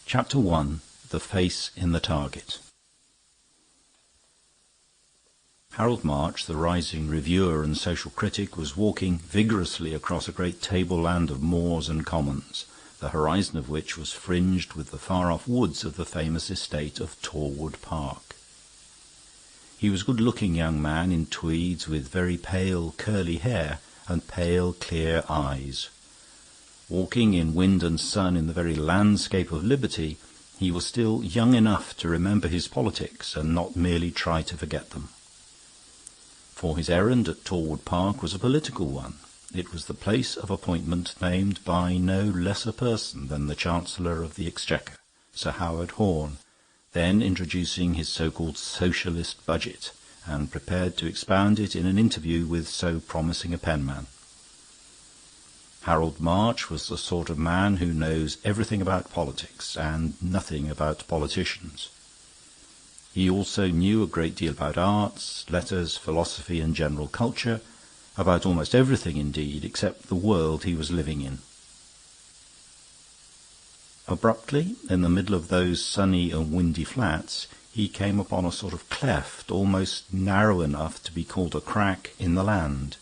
Chapter 1. The Face in the Target. Harold March, the rising reviewer and social critic, was walking vigorously across a great tableland of moors and commons, the horizon of which was fringed with the far-off woods of the famous estate of Torwood Park. He was a good-looking young man in tweeds, with very pale curly hair and pale clear eyes. Walking in wind and sun in the very landscape of liberty, he was still young enough to remember his politics and not merely try to forget them. For his errand at Torwood Park was a political one. It was the place of appointment named by no less a person than the Chancellor of the Exchequer, Sir Howard Horne, then introducing his so-called socialist budget, and prepared to expound it in an interview with so promising a penman. Harold March was the sort of man who knows everything about politics and nothing about politicians. He also knew a great deal about arts, letters, philosophy, and general culture, about almost everything indeed, except the world he was living in. Abruptly, in the middle of those sunny and windy flats, he came upon a sort of cleft, almost narrow enough to be called a crack in the land.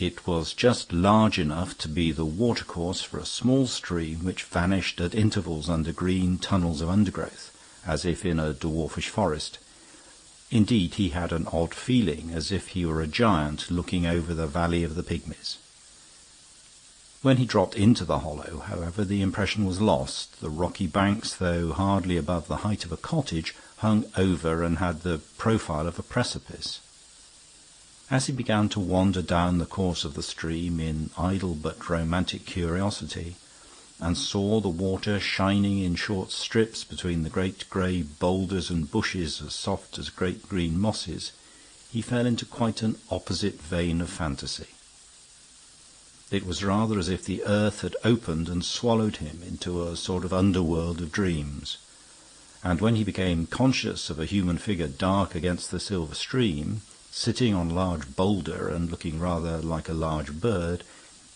It was just large enough to be the watercourse for a small stream which vanished at intervals under green tunnels of undergrowth, as if in a dwarfish forest. Indeed, he had an odd feeling, as if he were a giant looking over the valley of the pygmies. When he dropped into the hollow, however, the impression was lost. The rocky banks, though hardly above the height of a cottage, hung over and had the profile of a precipice. As he began to wander down the course of the stream in idle but romantic curiosity, and saw the water shining in short strips between the great grey boulders and bushes as soft as great green mosses, he fell into quite an opposite vein of fantasy. It was rather as if the earth had opened and swallowed him into a sort of underworld of dreams, and when he became conscious of a human figure dark against the silver stream, sitting on a large boulder and looking rather like a large bird,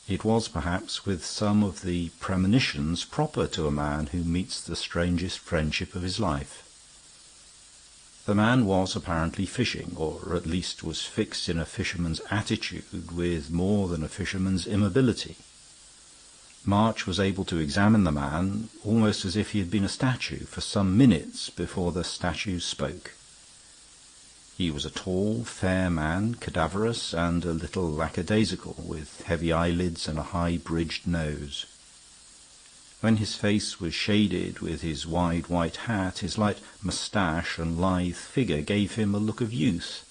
it was perhaps with some of the premonitions proper to a man who meets the strangest friendship of his life. The man was apparently fishing, or at least was fixed in a fisherman's attitude with more than a fisherman's immobility. March was able to examine the man almost as if he had been a statue for some minutes before the statue spoke. He was a tall, fair man, cadaverous and a little lackadaisical, with heavy eyelids and a high-bridged nose. When his face was shaded with his wide white hat, his light moustache and lithe figure gave him a look of youth.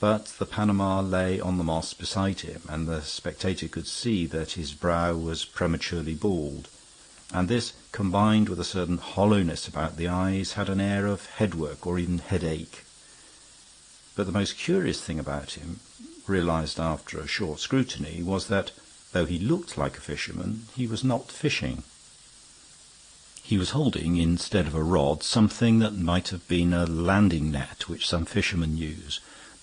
But the Panama lay on the moss beside him, and the spectator could see that his brow was prematurely bald, and this, combined with a certain hollowness about the eyes, had an air of headwork or even headache. But the most curious thing about him, realized after a short scrutiny, was that, though he looked like a fisherman, he was not fishing. He was holding, instead of a rod, something that might have been a landing net which some fishermen use,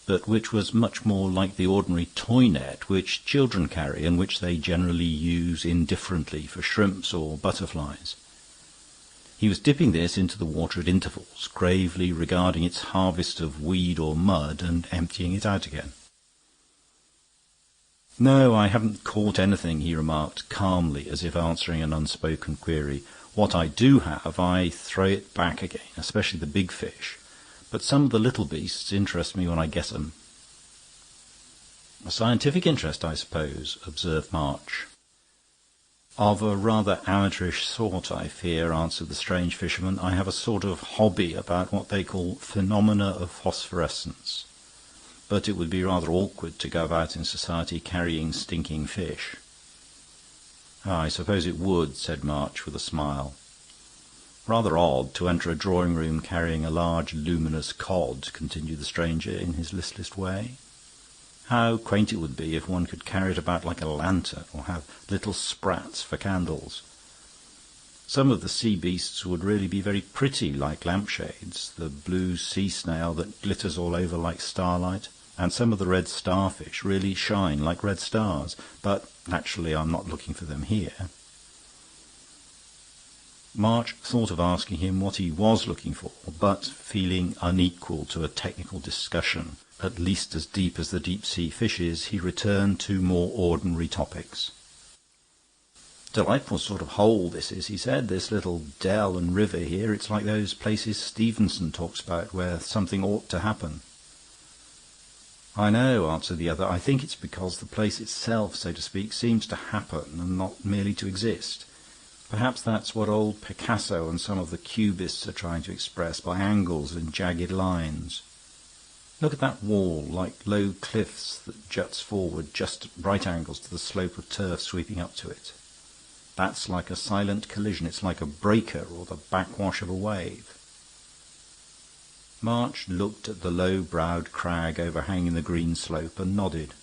but which was much more like the ordinary toy net which children carry and which they generally use indifferently for shrimps or butterflies. He was dipping this into the water at intervals, gravely regarding its harvest of weed or mud and emptying it out again. "No, I haven't caught anything," he remarked calmly, as if answering an unspoken query. "What I do have, I throw it back again, especially the big fish. But some of the little beasts interest me when I get 'em." "A scientific interest, I suppose," observed March. "Of a rather amateurish sort, I fear," answered the strange fisherman. "I have a sort of hobby about what they call phenomena of phosphorescence. But it would be rather awkward to go about in society carrying stinking fish." "I suppose it would," said March with a smile. "Rather odd to enter a drawing-room carrying a large luminous cod," continued the stranger in his listless way. "How quaint it would be if one could carry it about like a lantern, or have little sprats for candles. Some of the sea beasts would really be very pretty, like lampshades, the blue sea snail that glitters all over like starlight, and some of the red starfish really shine like red stars. But naturally I'm not looking for them here." March thought of asking him what he was looking for, but feeling unequal to a technical discussion, at least as deep as the deep-sea fishes, he returned to more ordinary topics. "Delightful sort of hole this is," he said, "this little dell and river here. It's like those places Stevenson talks about where something ought to happen." "I know," answered the other. "I think it's because the place itself, so to speak, seems to happen and not merely to exist. Perhaps that's what old Picasso and some of the Cubists are trying to express by angles and jagged lines. Look at that wall, like low cliffs that juts forward just at right angles to the slope of turf sweeping up to it. That's like a silent collision. It's like a breaker or the backwash of a wave." March looked at the low-browed crag overhanging the green slope and nodded.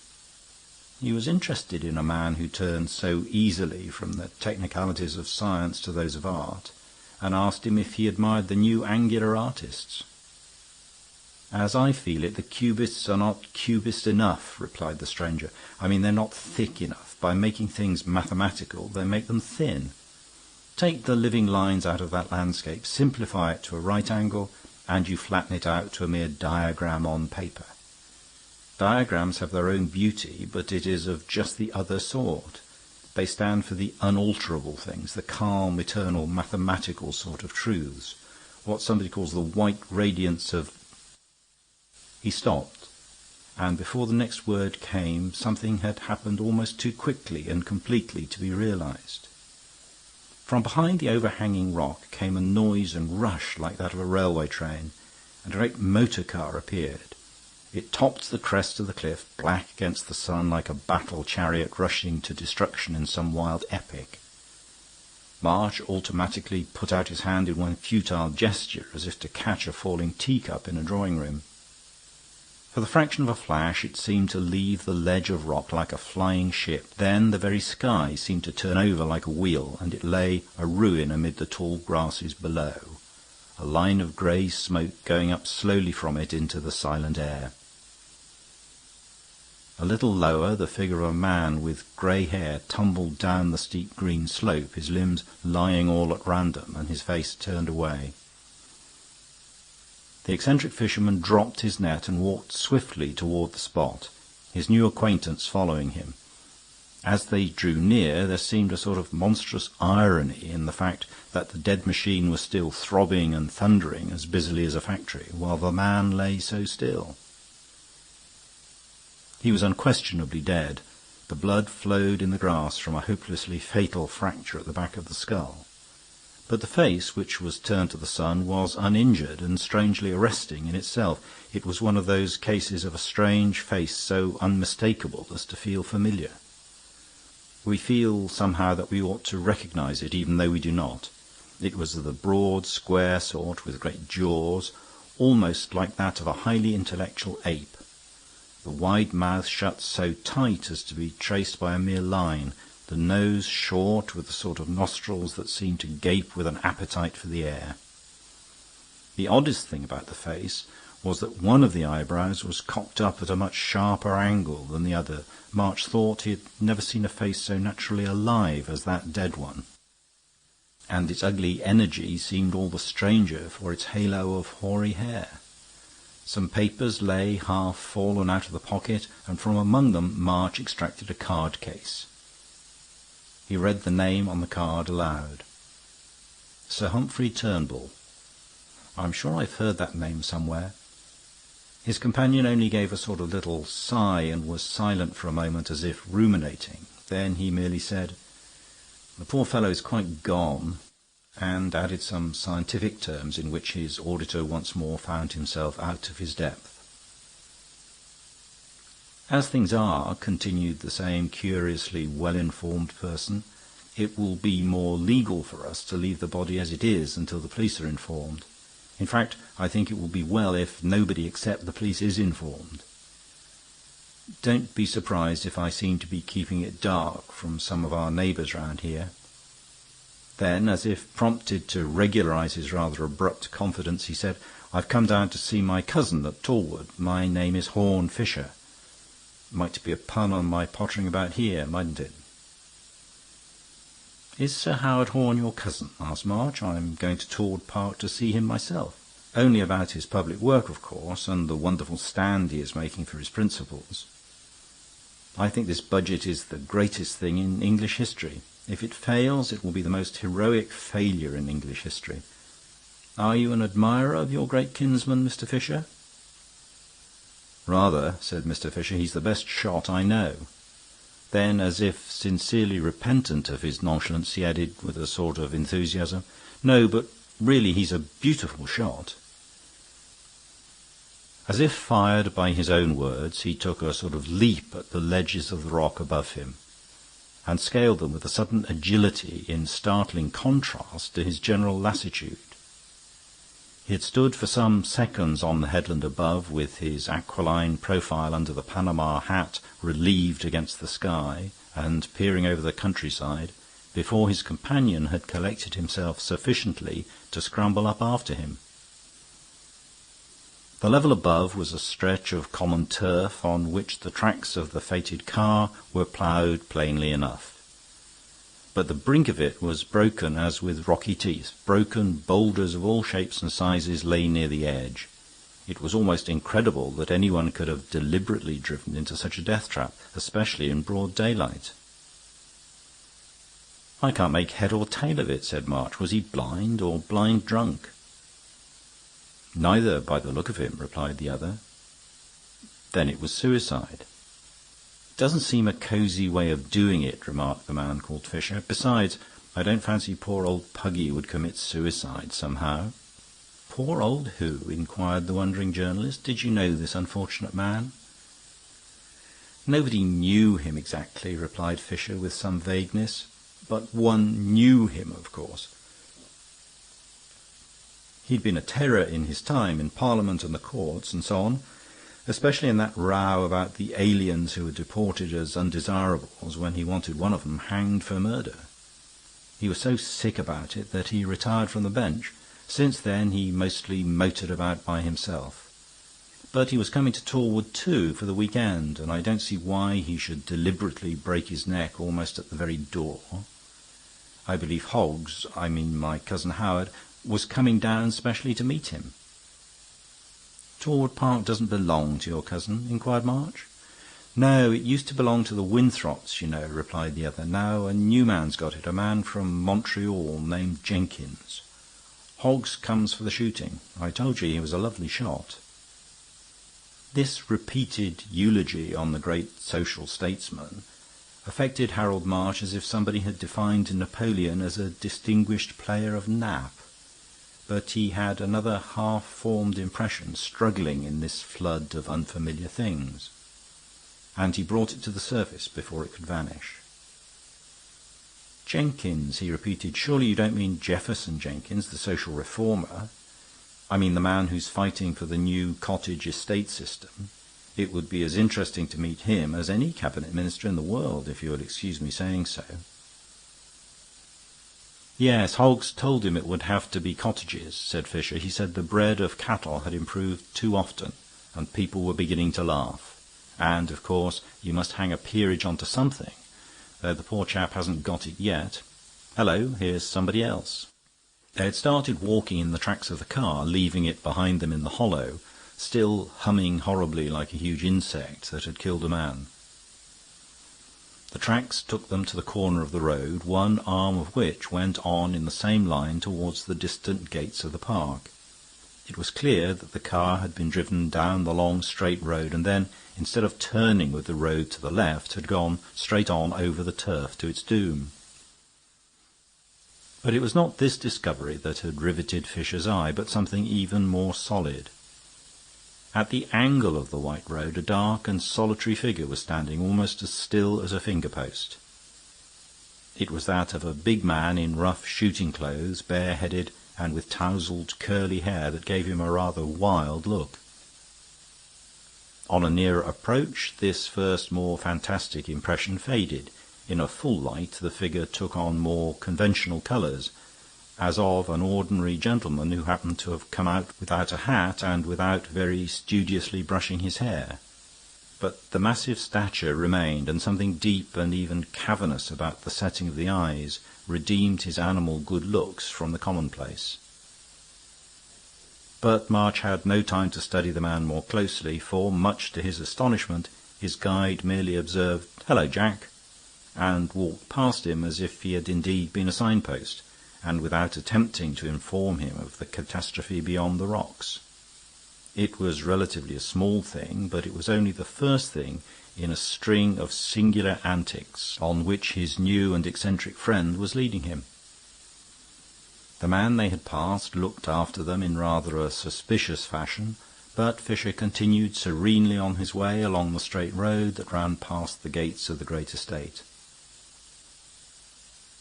He was interested in a man who turned so easily from the technicalities of science to those of art, and asked him if he admired the new angular artists. "As I feel it, the Cubists are not Cubist enough," replied the stranger. "I mean, they're not thick enough. By making things mathematical, they make them thin. Take the living lines out of that landscape, simplify it to a right angle, and you flatten it out to a mere diagram on paper. Diagrams have their own beauty, but it is of just the other sort. They stand for the unalterable things, the calm, eternal, mathematical sort of truths, what somebody calls the white radiance of—" He stopped, and before the next word came, something had happened almost too quickly and completely to be realized. From behind the overhanging rock came a noise and rush like that of a railway train, and a great motor car appeared. It topped the crest of the cliff, black against the sun, like a battle chariot rushing to destruction in some wild epic. March automatically put out his hand in one futile gesture, as if to catch a falling teacup in a drawing-room. For the fraction of a flash it seemed to leave the ledge of rock like a flying ship. Then the very sky seemed to turn over like a wheel, and it lay a ruin amid the tall grasses below, a line of grey smoke going up slowly from it into the silent air. A little lower, the figure of a man with grey hair tumbled down the steep green slope, his limbs lying all at random and his face turned away. The eccentric fisherman dropped his net and walked swiftly toward the spot, his new acquaintance following him. As they drew near, there seemed a sort of monstrous irony in the fact that the dead machine was still throbbing and thundering as busily as a factory, while the man lay so still. He was unquestionably dead. The blood flowed in the grass from a hopelessly fatal fracture at the back of the skull. But the face, which was turned to the sun, was uninjured and strangely arresting in itself. It was one of those cases of a strange face so unmistakable as to feel familiar. We feel somehow that we ought to recognize it, even though we do not. It was of the broad, square sort, with great jaws, almost like that of a highly intellectual ape. The wide mouth shut so tight as to be traced by a mere line, the nose short, with the sort of nostrils that seemed to gape with an appetite for the air. The oddest thing about the face was that one of the eyebrows was cocked up at a much sharper angle than the other. March thought he had never seen a face so naturally alive as that dead one, and its ugly energy seemed all the stranger for its halo of hoary hair. Some papers lay half fallen out of the pocket, and from among them March extracted a card case. He read the name on the card aloud. Sir Humphrey Turnbull. I'm sure I've heard that name somewhere. His companion only gave a sort of little sigh and was silent for a moment as if ruminating. Then he merely said, "The poor fellow is quite gone," and added some scientific terms in which his auditor once more found himself out of his depth. "As things are," continued the same curiously well-informed person, "it will be more legal for us to leave the body as it is until the police are informed. In fact, I think it will be well if nobody except the police is informed. Don't be surprised if I seem to be keeping it dark from some of our neighbours round here." Then, as if prompted to regularize his rather abrupt confidence, he said, "I've come down to see my cousin at Tallwood. My name is Horne Fisher. Might be a pun on my pottering about here, mightn't it?" "Is Sir Howard Horne your cousin?" asked March. "I'm going to Torwood Park to see him myself. Only about his public work, of course, and the wonderful stand he is making for his principles. I think this budget is the greatest thing in English history. If it fails, it will be the most heroic failure in English history. Are you an admirer of your great kinsman, Mr. Fisher?" "Rather," said Mr. Fisher. "He's the best shot I know." Then, as if sincerely repentant of his nonchalance, he added with a sort of enthusiasm, "No, but really he's a beautiful shot." As if fired by his own words, he took a sort of leap at the ledges of the rock above him, and scaled them with a sudden agility in startling contrast to his general lassitude. He had stood for some seconds on the headland above, with his aquiline profile under the Panama hat relieved against the sky, and peering over the countryside, before his companion had collected himself sufficiently to scramble up after him. The level above was a stretch of common turf on which the tracks of the fated car were ploughed plainly enough. But the brink of it was broken as with rocky teeth. Broken boulders of all shapes and sizes lay near the edge. It was almost incredible that anyone could have deliberately driven into such a death trap, especially in broad daylight. "I can't make head or tail of it," said March. "Was he blind or blind drunk?" "Neither, by the look of him," replied the other. "Then it was suicide." "Doesn't seem a cosy way of doing it," remarked the man called Fisher. "Besides, I don't fancy poor old Puggy would commit suicide somehow." "Poor old who?" inquired the wondering journalist. "Did you know this unfortunate man?" "Nobody knew him exactly," replied Fisher with some vagueness. "But one knew him, of course. He'd been a terror in his time, in Parliament and the courts and so on, especially in that row about the aliens who were deported as undesirables when he wanted one of them hanged for murder. He was so sick about it that he retired from the bench. Since then he mostly motored about by himself. But he was coming to Torwood too for the week-end, and I don't see why he should deliberately break his neck almost at the very door. I believe Hoggs, my cousin Howard, was coming down specially to meet him." "Torwood Park doesn't belong to your cousin?" inquired March. "No, it used to belong to the Winthrops, you know," replied the other. "Now a new man's got it, a man from Montreal named Jenkins. Hoggs comes for the shooting. I told you he was a lovely shot." This repeated eulogy on the great social statesman affected Harold March as if somebody had defined Napoleon as a distinguished player of nap. But he had another half-formed impression struggling in this flood of unfamiliar things, and he brought it to the surface before it could vanish. "Jenkins," he repeated. "Surely you don't mean Jefferson Jenkins, the social reformer? I mean the man who's fighting for the new cottage estate system. It would be as interesting to meet him as any cabinet minister in the world, if you will excuse me saying so." "Yes, Hoggs told him it would have to be cottages," said Fisher. "He said the bread of cattle had improved too often, and people were beginning to laugh. And, of course, you must hang a peerage onto something, though the poor chap hasn't got it yet. Hello, here's somebody else." They had started walking in the tracks of the car, leaving it behind them in the hollow, still humming horribly like a huge insect that had killed a man. The tracks took them to the corner of the road, one arm of which went on in the same line towards the distant gates of the park. It was clear that the car had been driven down the long straight road, and then, instead of turning with the road to the left, had gone straight on over the turf to its doom. But it was not this discovery that had riveted Fisher's eye, but something even more solid. At the angle of the white road a dark and solitary figure was standing, almost as still as a finger-post. It was that of a big man in rough shooting clothes, bare-headed and with tousled curly hair that gave him a rather wild look. On a nearer approach this first more fantastic impression faded. In a full light the figure took on more conventional colours, as of an ordinary gentleman who happened to have come out without a hat and without very studiously brushing his hair. but the massive stature remained, and something deep and even cavernous about the setting of the eyes redeemed his animal good looks from the commonplace. But March had no time to study the man more closely, for, much to his astonishment, his guide merely observed, "Hello, Jack," and walked past him as if he had indeed been a signpost, and without attempting to inform him of the catastrophe beyond the rocks. It was relatively a small thing, but it was only the first thing in a string of singular antics on which his new and eccentric friend was leading him. The man they had passed looked after them in rather a suspicious fashion, but Fisher continued serenely on his way along the straight road that ran past the gates of the great estate.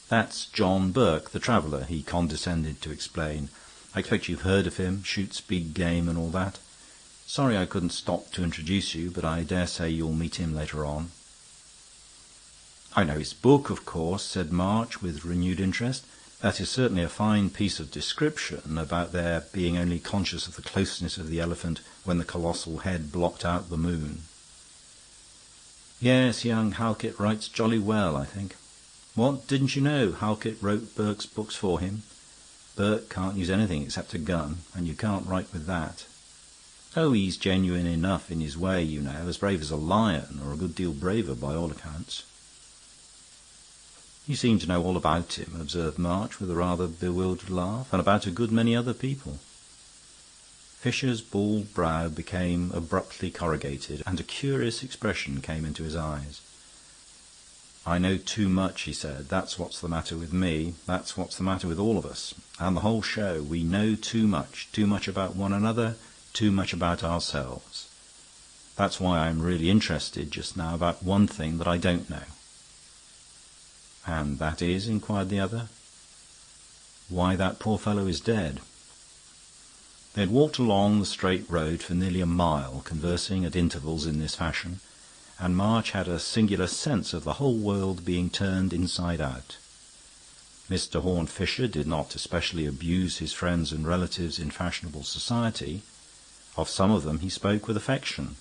"That's John Burke, the traveller," he condescended to explain. "I expect you've heard of him, shoots big game and all that. Sorry I couldn't stop to introduce you, but I dare say you'll meet him later on." "I know his book, of course," said March, with renewed interest. "That is certainly a fine piece of description, about their being only conscious of the closeness of the elephant when the colossal head blocked out the moon." "Yes, young Halkett writes jolly well, I think." "What, didn't you know Halkett wrote Burke's books for him? Burke can't use anything except a gun, and you can't write with that." "Oh, he's genuine enough in his way, you know, as brave as a lion, or a good deal braver by all accounts." "You seem to know all about him," observed March, with a rather bewildered laugh, "and about a good many other people." Fisher's bald brow became abruptly corrugated, and a curious expression came into his eyes. "I know too much," he said. "That's what's the matter with me. That's what's the matter with all of us, and the whole show. We know too much about one another, too much about ourselves. That's why I'm really interested just now about one thing that I don't know." "And that is?" inquired the other. "Why that poor fellow is dead." They had walked along the straight road for nearly a mile, conversing at intervals in this fashion, and March had a singular sense of the whole world being turned inside out. Mr. Horne Fisher did not especially abuse his friends and relatives in fashionable society. Of some of them he spoke with affection,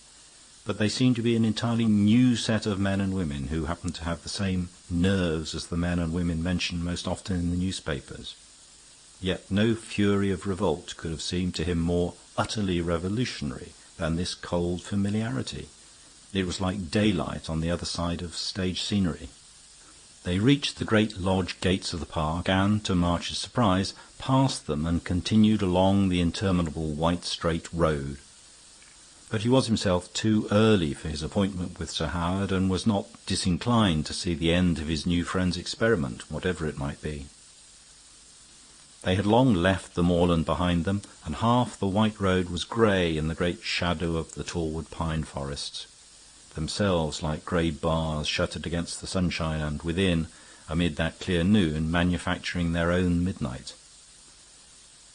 but they seemed to be an entirely new set of men and women who happened to have the same nerves as the men and women mentioned most often in the newspapers. Yet no fury of revolt could have seemed to him more utterly revolutionary than this cold familiarity. It was like daylight on the other side of stage scenery. They reached the great lodge gates of the park, and, to March's surprise, passed them and continued along the interminable white straight road. But he was himself too early for his appointment with Sir Howard, and was not disinclined to see the end of his new friend's experiment, whatever it might be. They had long left the moorland behind them, and half the white road was grey in the great shadow of the tallwood pine forests, themselves like grey bars shuttered against the sunshine, and within, amid that clear noon, manufacturing their own midnight.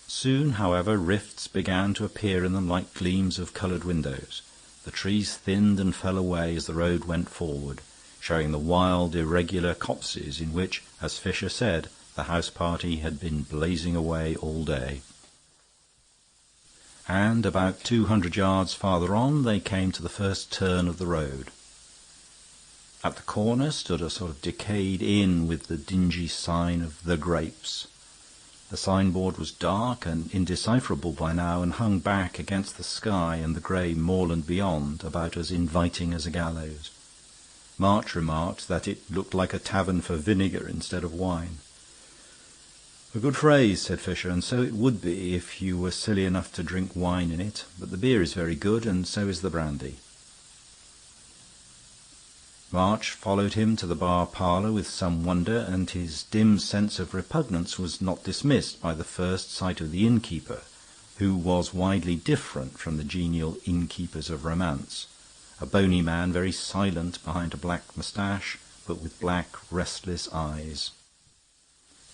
Soon, however, rifts began to appear in them like gleams of coloured windows. The trees thinned and fell away as the road went forward, showing the wild, irregular copses in which, as Fisher said, the house party had been blazing away all day. And about 200 yards farther on they came to the first turn of the road. At the corner stood a sort of decayed inn with the dingy sign of The Grapes. The signboard was dark and indecipherable by now, and hung back against the sky and the grey moorland beyond, about as inviting as a gallows. March remarked that it looked like a tavern for vinegar instead of wine. "A good phrase," said Fisher, "and so it would be if you were silly enough to drink wine in it. But the beer is very good, and so is the brandy." March followed him to the bar parlour with some wonder, and his dim sense of repugnance was not dismissed by the first sight of the innkeeper, who was widely different from the genial innkeepers of romance, a bony man, very silent behind a black moustache, but with black, restless eyes.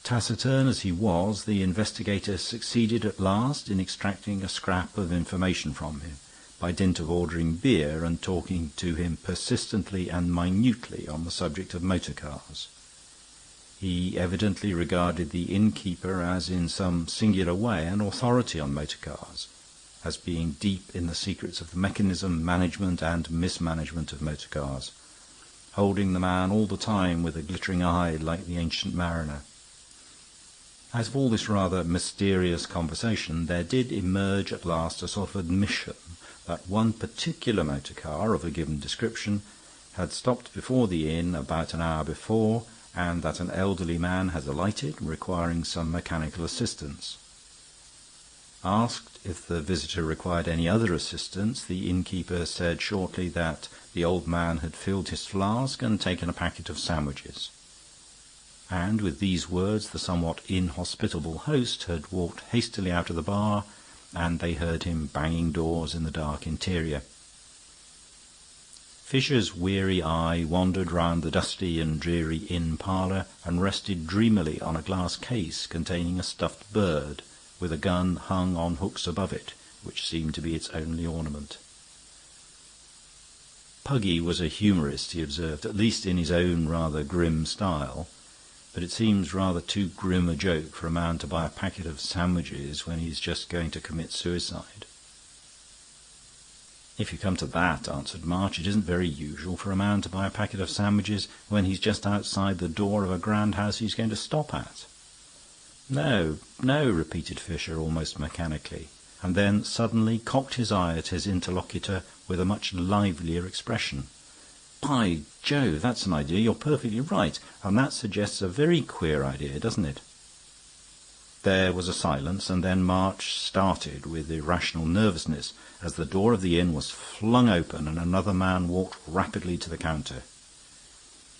Taciturn as he was, the investigator succeeded at last in extracting a scrap of information from him, by dint of ordering beer and talking to him persistently and minutely on the subject of motor cars. He evidently regarded the innkeeper as, in some singular way, an authority on motor cars, as being deep in the secrets of the mechanism, management and mismanagement of motor cars, holding the man all the time with a glittering eye like the ancient mariner. Out of all this rather mysterious conversation there did emerge at last a sort of admission that one particular motor car of a given description had stopped before the inn about an hour before, and that an elderly man had alighted, requiring some mechanical assistance. Asked if the visitor required any other assistance, the innkeeper said shortly that the old man had filled his flask and taken a packet of sandwiches. And with these words the somewhat inhospitable host had walked hastily out of the bar, and they heard him banging doors in the dark interior. Fisher's weary eye wandered round the dusty and dreary inn parlour and rested dreamily on a glass case containing a stuffed bird, with a gun hung on hooks above it, which seemed to be its only ornament. Puggy was a humorist, he observed, at least in his own rather grim style, but it seems rather too grim a joke for a man to buy a packet of sandwiches when he's just going to commit suicide. "If you come to that," answered March, "it isn't very usual for a man to buy a packet of sandwiches when he's just outside the door of a grand house he's going to stop at." "No, no," repeated Fisher almost mechanically, and then suddenly cocked his eye at his interlocutor with a much livelier expression. "By Jove, that's an idea. You're perfectly right, and that suggests a very queer idea, doesn't it?" There was a silence, and then March started with irrational nervousness as the door of the inn was flung open and another man walked rapidly to the counter.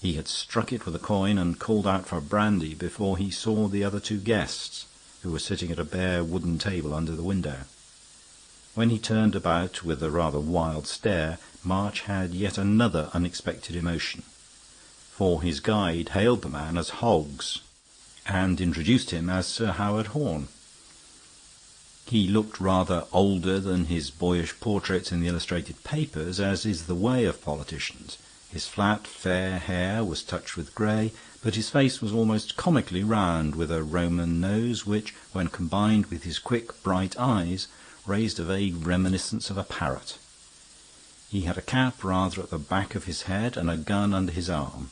He had struck it with a coin and called out for brandy before he saw the other two guests, who were sitting at a bare wooden table under the window. When he turned about with a rather wild stare, March had yet another unexpected emotion, for his guide hailed the man as Hoggs and introduced him as Sir Howard Horne. He looked rather older than his boyish portraits in the illustrated papers, as is the way of politicians. His flat, fair hair was touched with grey, but his face was almost comically round, with a Roman nose which, when combined with his quick, bright eyes, raised a vague reminiscence of a parrot. He had a cap rather at the back of his head and a gun under his arm.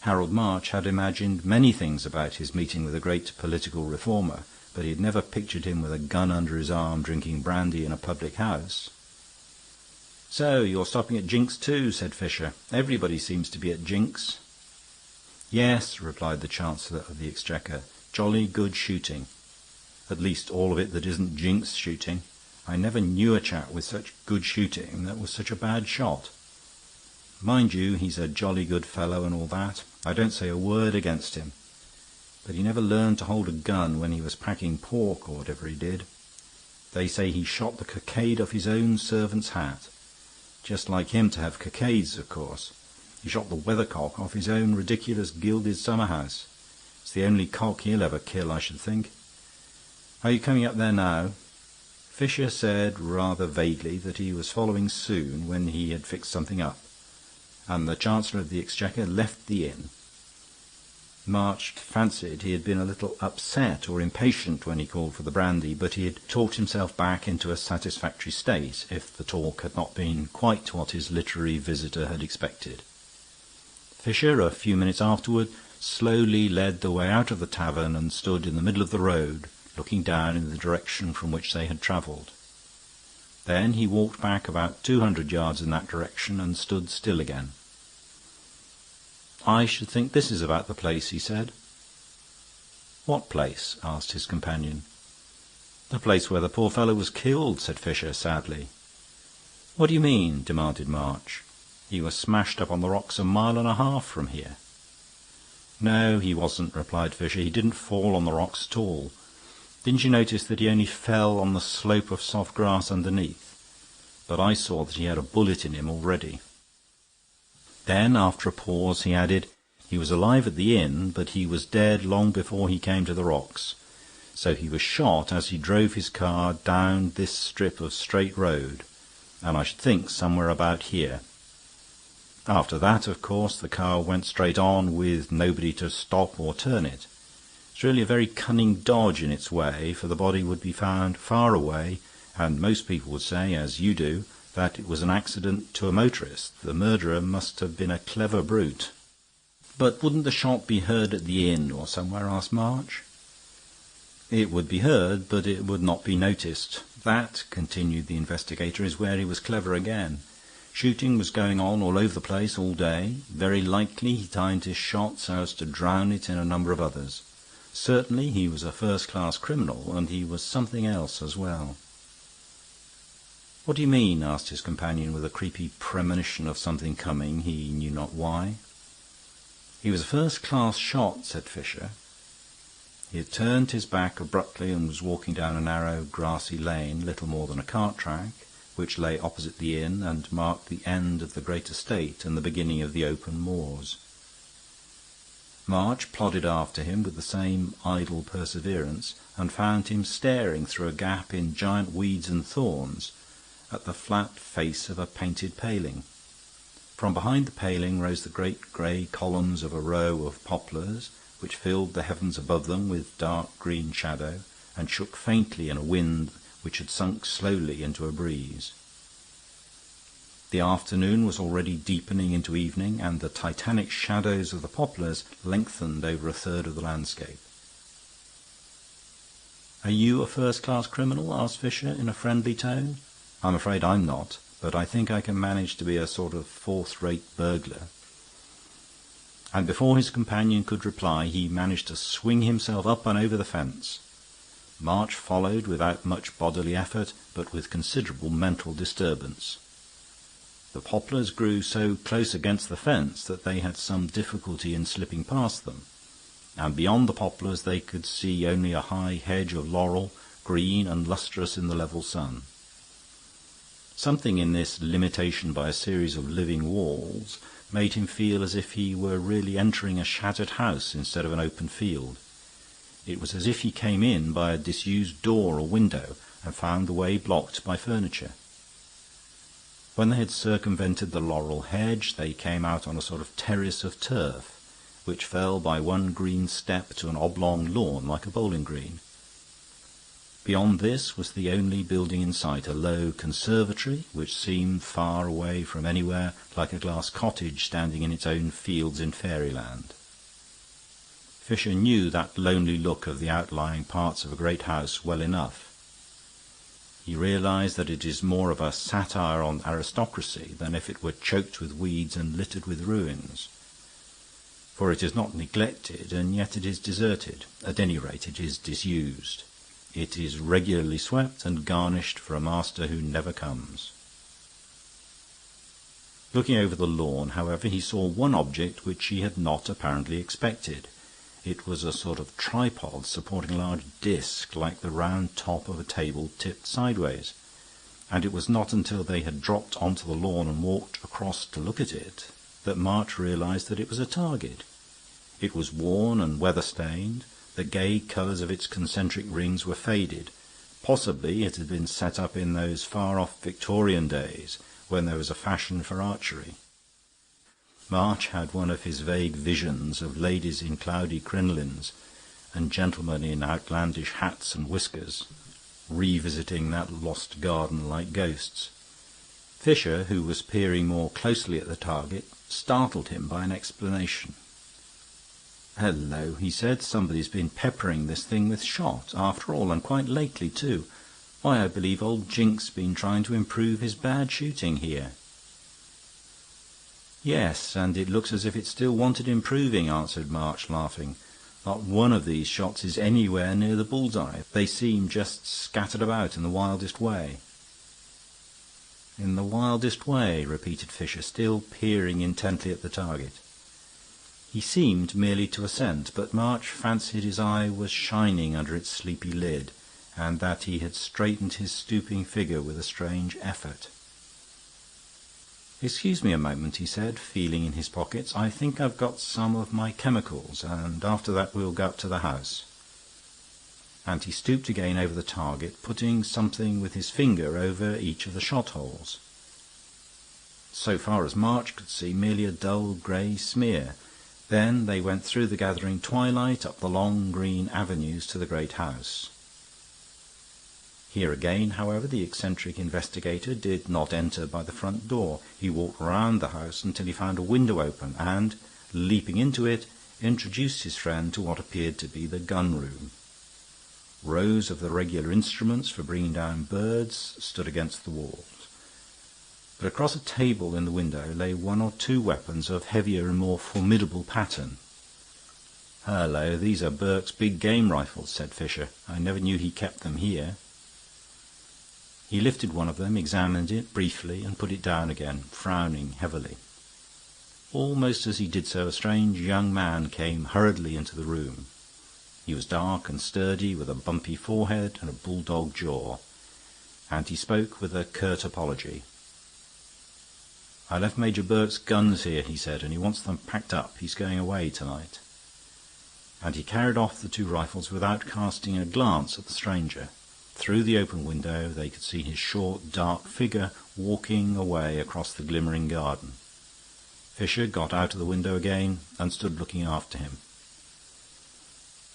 Harold March had imagined many things about his meeting with a great political reformer, but he had never pictured him with a gun under his arm drinking brandy in a public house. "So you're stopping at Jinks too," said Fisher. "Everybody seems to be at Jinks." "Yes," replied the Chancellor of the Exchequer. "Jolly good shooting. At least all of it that isn't Jinks shooting. I never knew a chap with such good shooting that was such a bad shot. Mind you, he's a jolly good fellow and all that. I don't say a word against him. But he never learned to hold a gun when he was packing pork or whatever he did. They say he shot the cockade off his own servant's hat. Just like him to have cockades, of course. He shot the weathercock off his own ridiculous gilded summer-house. It's the only cock he'll ever kill, I should think. Are you coming up there now?" Fisher said rather vaguely that he was following soon when he had fixed something up, and the Chancellor of the Exchequer left the inn. March fancied he had been a little upset or impatient when he called for the brandy, but he had talked himself back into a satisfactory state, if the talk had not been quite what his literary visitor had expected. Fisher, a few minutes afterward, slowly led the way out of the tavern and stood in the middle of the road, looking down in the direction from which they had travelled. Then he walked back about 200 yards in that direction and stood still again. "I should think this is about the place," he said. "What place?" asked his companion. "The place where the poor fellow was killed," said Fisher sadly. "What do you mean?" demanded March. "He was smashed up on the rocks 1.5 miles from here." "No, he wasn't," replied Fisher. "He didn't fall on the rocks at all. Didn't you notice that he only fell on the slope of soft grass underneath? But I saw that he had a bullet in him already." Then, after a pause, he added, "He was alive at the inn, but he was dead long before he came to the rocks. So he was shot as he drove his car down this strip of straight road, and I should think somewhere about here. After that, of course, the car went straight on with nobody to stop or turn it. It's really a very cunning dodge in its way, for the body would be found far away, and most people would say, as you do, that it was an accident to a motorist. The murderer must have been a clever brute. "But wouldn't the shot be heard at the inn or somewhere?" asked March. "It would be heard, but it would not be noticed. That," continued the investigator, "is where he was clever again. Shooting was going on all over the place all day. Very likely he timed his shot so as to drown it in a number of others. Certainly he was a first-class criminal, and he was something else as well." "What do you mean?" asked his companion, with a creepy premonition of something coming, he knew not why. "He was a first-class shot," said Fisher. He had turned his back abruptly and was walking down a narrow, grassy lane, little more than a cart-track, which lay opposite the inn and marked the end of the great estate and the beginning of the open moors. March plodded after him with the same idle perseverance, and found him staring through a gap in giant weeds and thorns at the flat face of a painted paling. From behind the paling rose the great grey columns of a row of poplars, which filled the heavens above them with dark green shadow, and shook faintly in a wind which had sunk slowly into a breeze. The afternoon was already deepening into evening, and the titanic shadows of the poplars lengthened over a third of the landscape. "Are you a first-class criminal?" asked Fisher, in a friendly tone. "I'm afraid I'm not, but I think I can manage to be a sort of fourth-rate burglar." And before his companion could reply, he managed to swing himself up and over the fence. March followed without much bodily effort, but with considerable mental disturbance. The poplars grew so close against the fence that they had some difficulty in slipping past them, and beyond the poplars they could see only a high hedge of laurel, green and lustrous in the level sun. Something in this limitation by a series of living walls made him feel as if he were really entering a shattered house instead of an open field. It was as if he came in by a disused door or window and found the way blocked by furniture. When they had circumvented the laurel hedge, they came out on a sort of terrace of turf, which fell by one green step to an oblong lawn like a bowling green. Beyond this was the only building in sight, a low conservatory, which seemed far away from anywhere, like a glass cottage standing in its own fields in fairyland. Fisher knew that lonely look of the outlying parts of a great house well enough. He realized that it is more of a satire on aristocracy than if it were choked with weeds and littered with ruins. For it is not neglected, and yet it is deserted. At any rate, it is disused. It is regularly swept and garnished for a master who never comes. Looking over the lawn, however, he saw one object which he had not apparently expected. It was a sort of tripod supporting a large disc like the round top of a table tipped sideways, and it was not until they had dropped onto the lawn and walked across to look at it that March realized that it was a target. It was worn and weather-stained. The gay colours of its concentric rings were faded. Possibly it had been set up in those far-off Victorian days when there was a fashion for archery. March had one of his vague visions of ladies in cloudy crinolines and gentlemen in outlandish hats and whiskers, revisiting that lost garden like ghosts. Fisher, who was peering more closely at the target, startled him by an explanation. "Hello," he said, "somebody's been peppering this thing with shot, after all, and quite lately, too. Why, I believe old Jink's been trying to improve his bad shooting here." "Yes, and it looks as if it still wanted improving," answered March, laughing. "Not one of these shots is anywhere near the bull's-eye. They seem just scattered about in the wildest way." "In the wildest way," repeated Fisher, still peering intently at the target. He seemed merely to assent, but March fancied his eye was shining under its sleepy lid, and that he had straightened his stooping figure with a strange effort. "Excuse me a moment," he said, feeling in his pockets. "I think I've got some of my chemicals, and after that we'll go up to the house." And he stooped again over the target, putting something with his finger over each of the shot holes. So far as March could see, merely a dull grey smear. Then they went through the gathering twilight, up the long green avenues to the great house. Here again, however, the eccentric investigator did not enter by the front door. He walked round the house until he found a window open and, leaping into it, introduced his friend to what appeared to be the gun-room. Rows of the regular instruments for bringing down birds stood against the walls, but across a table in the window lay one or two weapons of heavier and more formidable pattern. "Hello, these are Burke's big game rifles," said Fisher. "I never knew he kept them here." He lifted one of them, examined it briefly, and put it down again, frowning heavily. Almost as he did so, a strange young man came hurriedly into the room. He was dark and sturdy, with a bumpy forehead and a bulldog jaw, and he spoke with a curt apology. "I left Major Burke's guns here," he said, "and he wants them packed up. He's going away tonight." And he carried off the two rifles without casting a glance at the stranger. Through the open window they could see his short, dark figure walking away across the glimmering garden. Fisher got out of the window again and stood looking after him.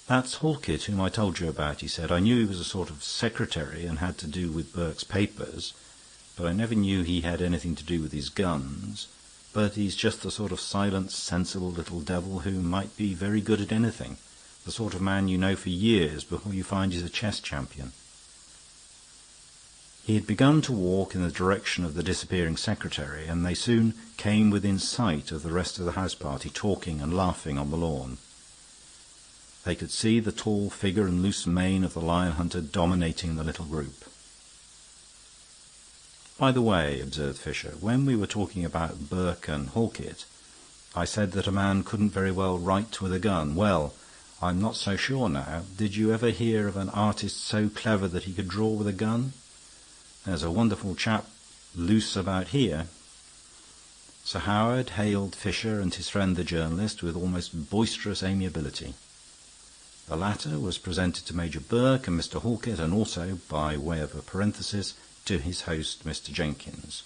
"That's Halkett, whom I told you about," he said. "I knew he was a sort of secretary and had to do with Burke's papers, but I never knew he had anything to do with his guns. But he's just the sort of silent, sensible little devil who might be very good at anything, the sort of man you know for years before you find he's a chess champion." He had begun to walk in the direction of the disappearing secretary, and they soon came within sight of the rest of the house party, talking and laughing on the lawn. They could see the tall figure and loose mane of the lion hunter dominating the little group. "By the way," observed Fisher, "when we were talking about Burke and Halkett, I said that a man couldn't very well write with a gun. Well, I'm not so sure now. Did you ever hear of an artist so clever that he could draw with a gun? There's a wonderful chap loose about here." Sir Howard hailed Fisher and his friend the journalist with almost boisterous amiability. The latter was presented to Major Burke and Mr. Halkett, and also, by way of a parenthesis, to his host, Mr. Jenkins,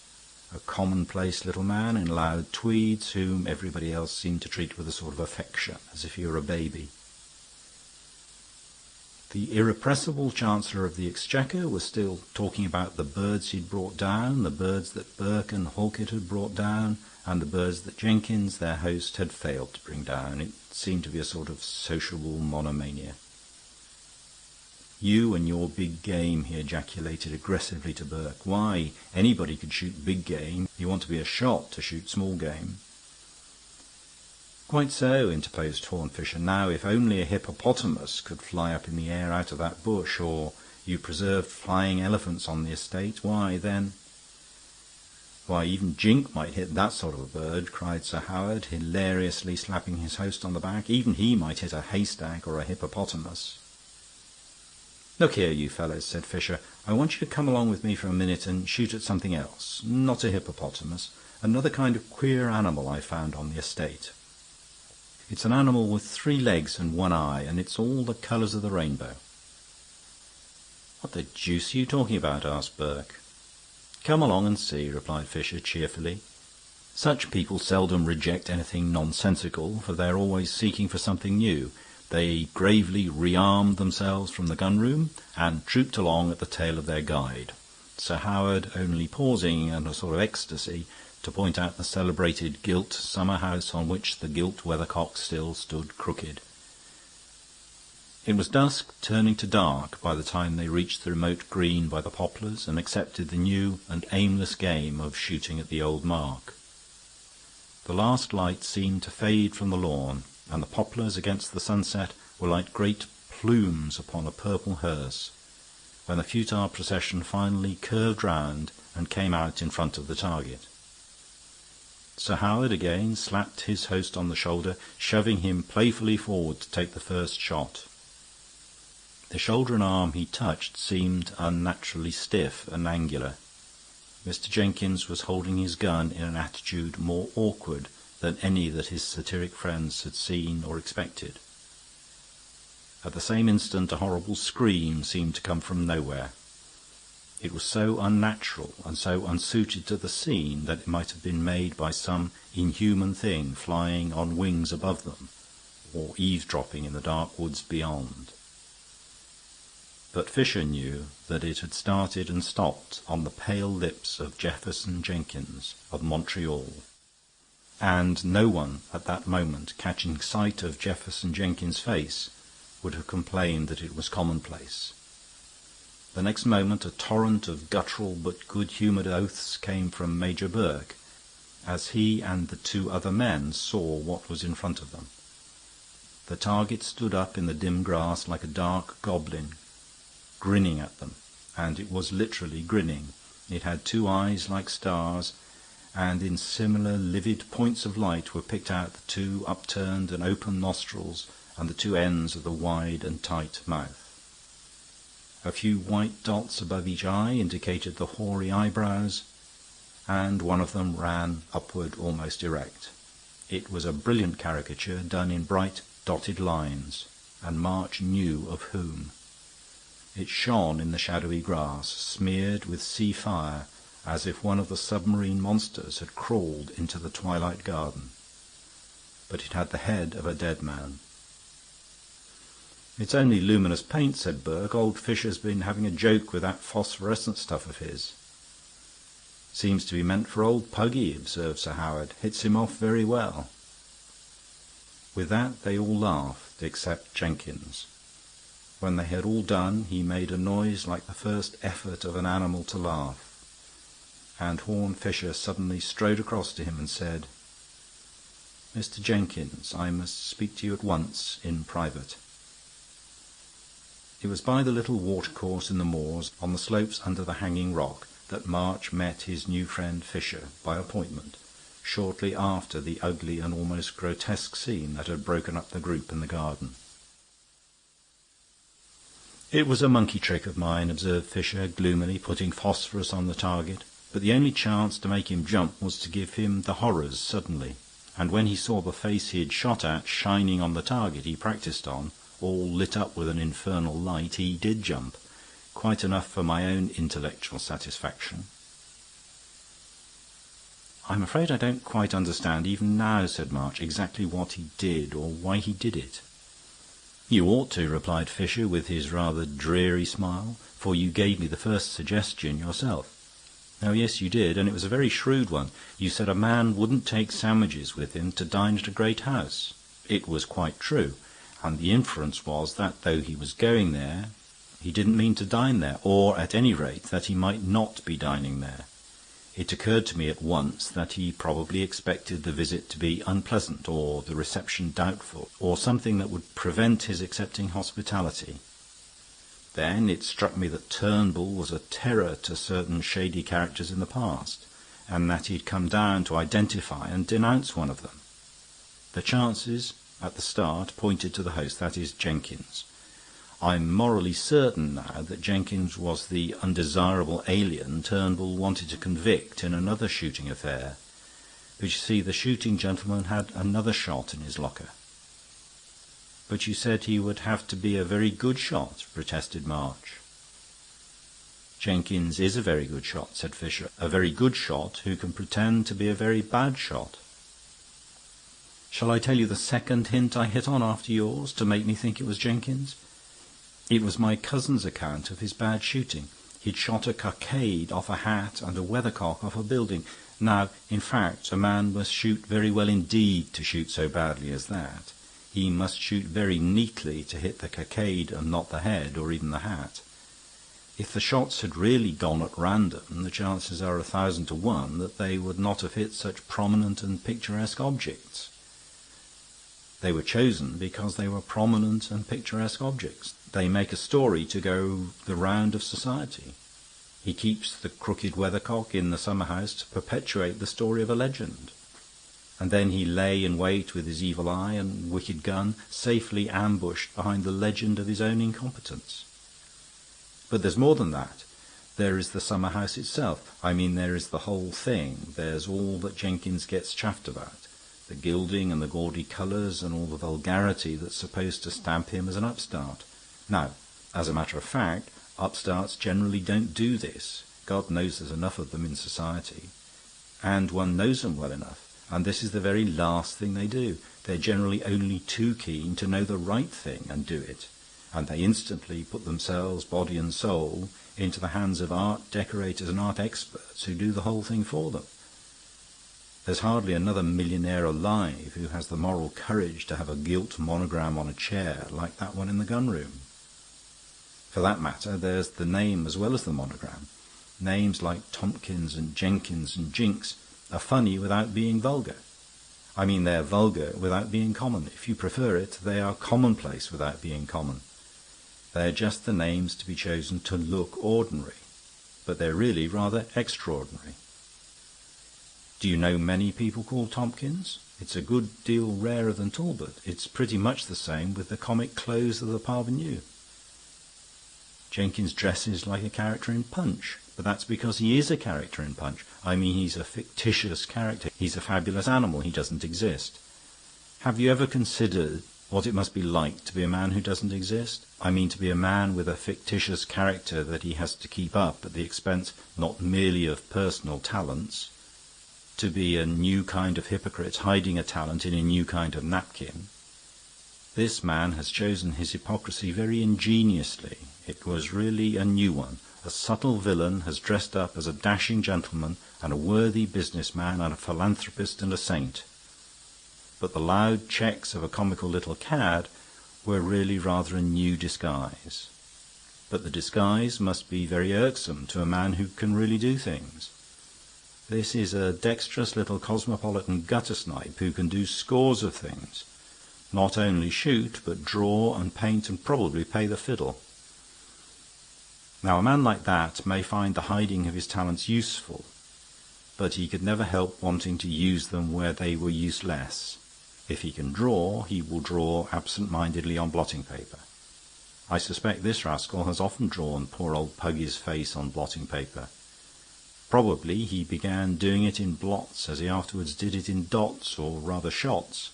a commonplace little man in loud tweeds, whom everybody else seemed to treat with a sort of affection, as if he were a baby. The irrepressible Chancellor of the Exchequer was still talking about the birds he'd brought down, the birds that Burke and Halkett had brought down, and the birds that Jenkins, their host, had failed to bring down. It seemed to be a sort of sociable monomania. "You and your big game," he ejaculated aggressively to Burke. "Why, anybody could shoot big game. You want to be a shot to shoot small game." "Quite so," interposed Horne Fisher. "Now, if only a hippopotamus could fly up in the air out of that bush, or you preserved flying elephants on the estate, why, then—" "Why, even Jink might hit that sort of a bird," cried Sir Howard, hilariously slapping his host on the back. "Even he might hit a haystack or a hippopotamus." "Look here, you fellows," said Fisher, "I want you to come along with me for a minute and shoot at something else. Not a hippopotamus. Another kind of queer animal I found on the estate. It's an animal with 3 legs and 1 eye, and it's all the colours of the rainbow." "What the deuce are you talking about?" asked Burke. "Come along and see," replied Fisher cheerfully. "Such people seldom reject anything nonsensical, for they're always seeking for something new. They gravely rearmed themselves from the gun-room and trooped along at the tail of their guide, Sir Howard only pausing in a sort of ecstasy to point out the celebrated gilt summer house on which the gilt weathercock still stood crooked. It was dusk, turning to dark, by the time they reached the remote green by the poplars and accepted the new and aimless game of shooting at the old mark. The last light seemed to fade from the lawn, and the poplars against the sunset were like great plumes upon a purple hearse, when the futile procession finally curved round and came out in front of the target. Sir Howard again slapped his host on the shoulder, shoving him playfully forward to take the first shot. The shoulder and arm he touched seemed unnaturally stiff and angular. Mr. Jenkins was holding his gun in an attitude more awkward than any that his satiric friends had seen or expected. At the same instant a horrible scream seemed to come from nowhere. It was so unnatural and so unsuited to the scene that it might have been made by some inhuman thing flying on wings above them, or eavesdropping in the dark woods beyond. But Fisher knew that it had started and stopped on the pale lips of Jefferson Jenkins of Montreal. And no one at that moment, catching sight of Jefferson Jenkins' face, would have complained that it was commonplace. The next moment a torrent of guttural but good-humoured oaths came from Major Burke, as he and the two other men saw what was in front of them. The target stood up in the dim grass like a dark goblin, grinning at them, and it was literally grinning. It had two eyes like stars, and in similar livid points of light were picked out the two upturned and open nostrils and the two ends of the wide and tight mouth. A few white dots above each eye indicated the hoary eyebrows, and one of them ran upward almost erect. It was a brilliant caricature done in bright dotted lines, and March knew of whom. It shone in the shadowy grass, smeared with sea fire, as if one of the submarine monsters had crawled into the twilight garden. But it had the head of a dead man. "It's only luminous paint," said Burke. "Old Fisher's been having a joke with that phosphorescent stuff of his." "Seems to be meant for old Puggy," observed Sir Howard. "Hits him off very well." With that they all laughed, except Jenkins. When they had all done, he made a noise like the first effort of an animal to laugh, and Horne Fisher suddenly strode across to him and said, "Mr. Jenkins, I must speak to you at once in private." It was by the little watercourse in the moors, on the slopes under the hanging rock, that March met his new friend Fisher, by appointment, shortly after the ugly and almost grotesque scene that had broken up the group in the garden. "It was a monkey trick of mine," observed Fisher, gloomily, putting phosphorus on the target. "But the only chance to make him jump was to give him the horrors suddenly. And when he saw the face he had shot at shining on the target he practised on, all lit up with an infernal light, he did jump. Quite enough for my own intellectual satisfaction." "I'm afraid I don't quite understand, even now," said March, "exactly what he did, or why he did it." "You ought to," replied Fisher, with his rather dreary smile, "for you gave me the first suggestion yourself." "Oh, yes, you did, and it was a very shrewd one. You said a man wouldn't take sandwiches with him to dine at a great house. It was quite true, and the inference was that, though he was going there, he didn't mean to dine there, or, at any rate, that he might not be dining there. It occurred to me at once that he probably expected the visit to be unpleasant, or the reception doubtful, or something that would prevent his accepting hospitality. Then it struck me that Turnbull was a terror to certain shady characters in the past, and that he'd come down to identify and denounce one of them. The chances, at the start, pointed to the host, that is, Jenkins. I'm morally certain now that Jenkins was the undesirable alien Turnbull wanted to convict in another shooting affair. But you see, the shooting gentleman had another shot in his locker." "But you said he would have to be a very good shot," protested March. "Jenkins is a very good shot," said Fisher. "A very good shot who can pretend to be a very bad shot. Shall I tell you the second hint I hit on after yours, to make me think it was Jenkins? It was my cousin's account of his bad shooting. He'd shot a cockade off a hat and a weathercock off a building. Now, in fact, a man must shoot very well indeed to shoot so badly as that. He must shoot very neatly to hit the cockade and not the head or even the hat. If the shots had really gone at random, the chances are 1,000 to 1 that they would not have hit such prominent and picturesque objects. They were chosen because they were prominent and picturesque objects. They make a story to go the round of society. He keeps the crooked weathercock in the summer-house to perpetuate the story of a legend. And then he lay in wait with his evil eye and wicked gun, safely ambushed behind the legend of his own incompetence. But there's more than that. There is the summer-house itself. I mean, there is the whole thing. There's all that Jenkins gets chaffed about. The gilding and the gaudy colours and all the vulgarity that's supposed to stamp him as an upstart. Now, as a matter of fact, upstarts generally don't do this. God knows there's enough of them in society. And one knows them well enough. And this is the very last thing they do. They're generally only too keen to know the right thing and do it. and they instantly put themselves, body and soul, into the hands of art decorators and art experts who do the whole thing for them. There's hardly another millionaire alive who has the moral courage to have a gilt monogram on a chair like that one in the gun room. For that matter, there's the name as well as the monogram. Names like Tompkins and Jenkins and Jinks are funny without being vulgar. I mean, they're vulgar without being common. If you prefer it, they are commonplace without being common. They're just the names to be chosen to look ordinary, but they're really rather extraordinary. Do you know many people called Tompkins? It's a good deal rarer than Talbot. It's pretty much the same with the comic clothes of the parvenu. Jenkins dresses like a character in Punch, but that's because he is a character in Punch. I mean, he's a fictitious character. He's a fabulous animal. He doesn't exist. Have you ever considered what it must be like to be a man who doesn't exist? I mean, to be a man with a fictitious character that he has to keep up at the expense not merely of personal talents, to be a new kind of hypocrite hiding a talent in a new kind of napkin. This man has chosen his hypocrisy very ingeniously. It was really a new one. A subtle villain has dressed up as a dashing gentleman and a worthy businessman and a philanthropist and a saint. But the loud checks of a comical little cad were really rather a new disguise. But the disguise must be very irksome to a man who can really do things. This is a dexterous little cosmopolitan guttersnipe who can do scores of things. Not only shoot, but draw and paint and probably play the fiddle. Now, a man like that may find the hiding of his talents useful, but he could never help wanting to use them where they were useless. If he can draw, he will draw absent-mindedly on blotting paper. I suspect this rascal has often drawn poor old Puggy's face on blotting paper. Probably he began doing it in blots as he afterwards did it in dots, or rather shots.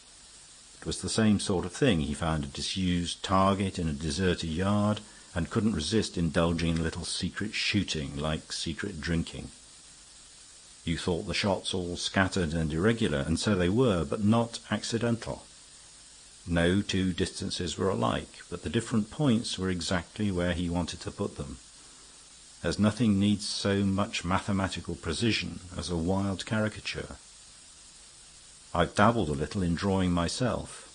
It was the same sort of thing. He found a disused target in a deserted yard and couldn't resist indulging in a little secret shooting, like secret drinking. You thought the shots all scattered and irregular, and so they were, but not accidental. No two distances were alike, but the different points were exactly where he wanted to put them. As nothing needs so much mathematical precision as a wild caricature. I've dabbled a little in drawing myself,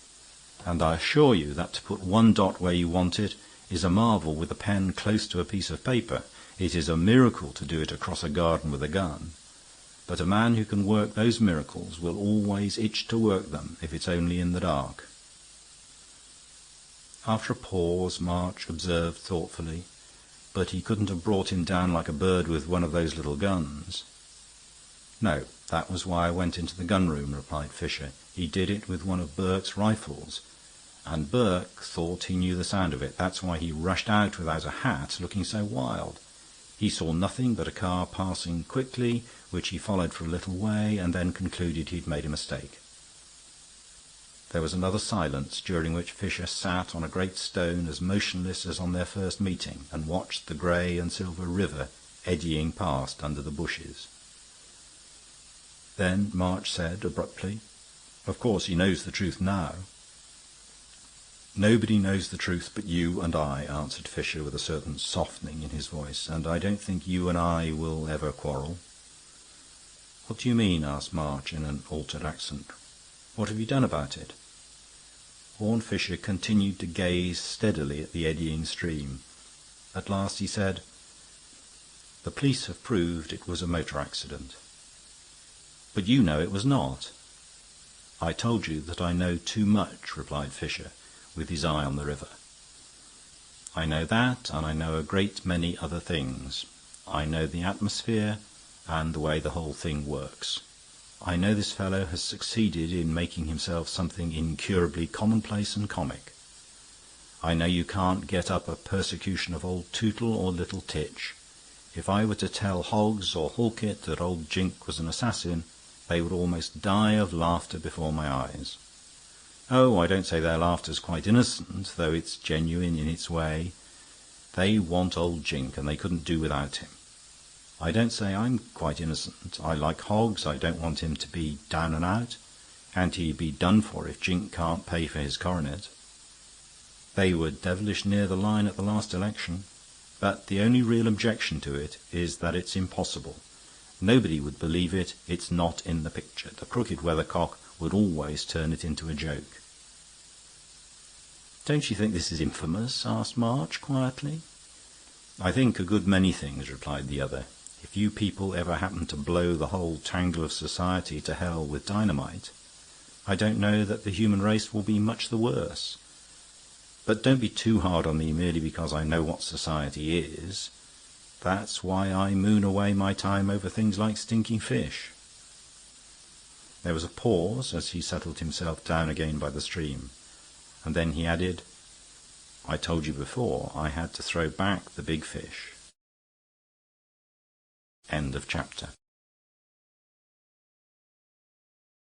and I assure you that to put one dot where you want it is a marvel with a pen close to a piece of paper. It is a miracle to do it across a garden with a gun. But a man who can work those miracles will always itch to work them, if it's only in the dark. After a pause, March observed thoughtfully, "But he couldn't have brought him down like a bird with one of those little guns." "No, that was why I went into the gun-room," replied Fisher. "He did it with one of Burke's rifles, and Burke thought he knew the sound of it. That's why he rushed out without a hat, looking so wild. He saw nothing but a car passing quickly, which he followed for a little way, and then concluded he'd made a mistake." There was another silence, during which Fisher sat on a great stone as motionless as on their first meeting, and watched the grey and silver river eddying past under the bushes. Then March said abruptly, "Of course he knows the truth now." "Nobody knows the truth but you and I," answered Fisher with a certain softening in his voice, "and I don't think you and I will ever quarrel." "What do you mean?" asked March in an altered accent. "What have you done about it?" Horne Fisher continued to gaze steadily at the eddying stream. At last he said, "The police have proved it was a motor accident." "But you know it was not." "I told you that I know too much," replied Fisher, with his eye on the river. "I know that, and I know a great many other things. I know the atmosphere and the way the whole thing works. I know this fellow has succeeded in making himself something incurably commonplace and comic. I know you can't get up a persecution of old Tootle or little Titch. If I were to tell Hoggs or Halkett that old Jink was an assassin, they would almost die of laughter before my eyes. Oh, I don't say their laughter's quite innocent, though it's genuine in its way. They want old Jink, and they couldn't do without him. I don't say I'm quite innocent. I like Hoggs. I don't want him to be down and out. Can't he be done for if Jink can't pay for his coronet? They were devilish near the line at the last election. But the only real objection to it is that it's impossible. Nobody would believe it. It's not in the picture. The crooked weathercock would always turn it into a joke." "Don't you think this is infamous?" asked March quietly. "I think a good many things," replied the other. "If you people ever happen to blow the whole tangle of society to hell with dynamite, I don't know that the human race will be much the worse. But don't be too hard on me merely because I know what society is. That's why I moon away my time over things like stinking fish." There was a pause as he settled himself down again by the stream, and then he added, "I told you before I had to throw back the big fish." End of chapter.